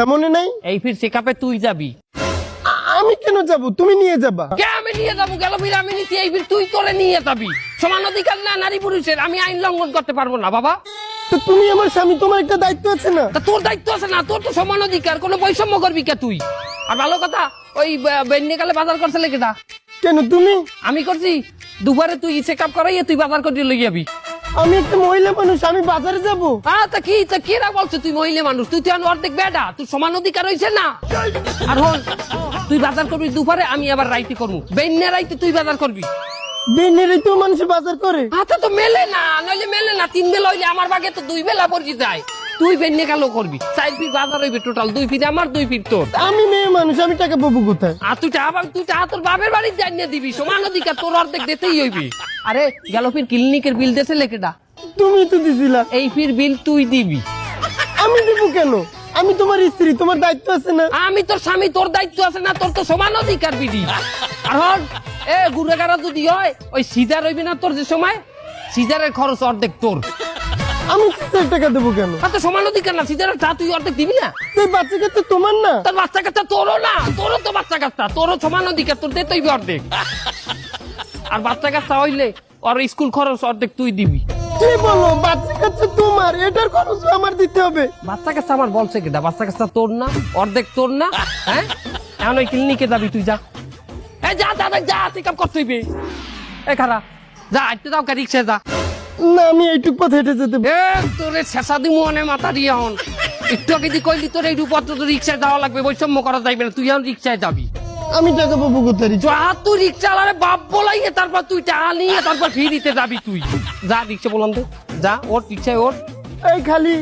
মনে নাই? এই ফির চেকআপে তুই যাবি। আমি কেন যাব? তুমি নিয়ে যাবা। কে আমি নিয়ে যাবো? গেল ফির আমি নিতে, এই ফির তুই তোরে নিয়ে যাবি। সমান অধিকার না নারী পুরুষের, আমি আইন লঙ্ঘন করতে পারবো না বাবা। তো তুমি আমার স্বামী, তোমার একটা দায়িত্ব আছে না? তা তোর দায়িত্ব আছে না? তোর তো সমান অধিকার, কোনো বৈষম্য করবি কে তুই? আর ভালো কথা, ওই বেন্যকালে বাজার করছিলে কেটা? কেন তুমি? আমি করছি। দুপুরে তুই চেকআপ করাইয়ে তুই বাজার করে লই যাবি। আমি একটা মহিলা মানুষ, আমি বাজারে যাব। তা কি রা বলছো? তুই মহিলা মানুষ, তুই তো অর্ধেক বেডা, তুই সমান অধিকার হয়েছে না? আর হল তুই বাজার করবি দুপুরে, আমি আবার রাইতে করবো। বেন্যা রাইতে তুই বাজার করবি। বেনেরে তো মানুষ বাজার করে। হাতে তো মেলে না, নইলে মেলে না। 3 বেলা হইলে আমার বাগে তো 2 বেলা পড়ি যায়। তুই বেন্যা গেল করবি, 4 ফিট বাজার হইবে টোটাল, 2 ফিট আমার 2 ফিট তোর। আমি মেয়ে মানুষ, আমি টাকা পাবো কোথায়? আর তুই তোর বাপের বাড়ি জানিয়ে দিবি। সমান অধিকার তোর অর্ধেক দিতেই হইবি। আরে গেল ফির ক্লিনিকের বিল দেছে লেকেটা? তুমি তো দিছিলা। এই ফির বিল তুই দিবি। আমি দিব কেন? আমি তোমার স্ত্রী, তোমার দায়িত্ব আছে না? আমি তোর স্বামী, তোর দায়িত্ব আছে না? তোর তো সমান অধিকার বিধি। আর হল ঘুরে গাড়া যদি হয়, ওই সিজার হইবি না তোর যে সময়, সিজারের খরচ অর্ধেক তোর। আমি সিজার টাকা দেবো কেন? তো সমান অধিকার না? সিজারের টা তুই অর্ধেক দিবি না? এই বাচ্চা কাচ্চা তোমার না? তোর বাচ্চা কাচ্চা তোরও না, তোরও তো বাচ্চা কাচ্চা, তোরও সমান অধিকার, তোর দিতেই অর্ধেক। আর বাচ্চা কাচ্চা হইলে ওর স্কুল খরচ অর্ধেক তুই দিবি। কি বলো? বাচ্চা কাচ্চা তোমার, এটার খরচ আমার দিতে হবে? বাচ্চা কাচ্চা আমার বলছে কেটা? বাচ্চা কাচ্চা তোর না, অর্ধেক তোর না? হ্যাঁ, এখন ওই ক্লিনিকে যাবি তুই, যা। যা দাদা যা, চেকআপ করতে হইবে। খারা যা, আইতে দাও, রিক্সায় যা। না, আমি এইটুক পথ হেঁটে যেতে তোরে শেষা দিমু অনে মাথা দিয়ে হন। একটু আগে দি কইলি তোর এই রূপত্র তো রিক্সায় যাওয়া লাগবে, বৈষম্য করা যাইবে না। তুই এখন রিক্সায় যাবি। আমি টাকা পাবো কোথায়? যা, তুই রিক্সা আলারে বাপ বলাইয়ে তারপর তুই টাকা নিয়ে তারপর ফিরিতে যাবি তুই। যা, রিক্সা বললাম তো, যা ওর রিক্সায় ওর। এই খালি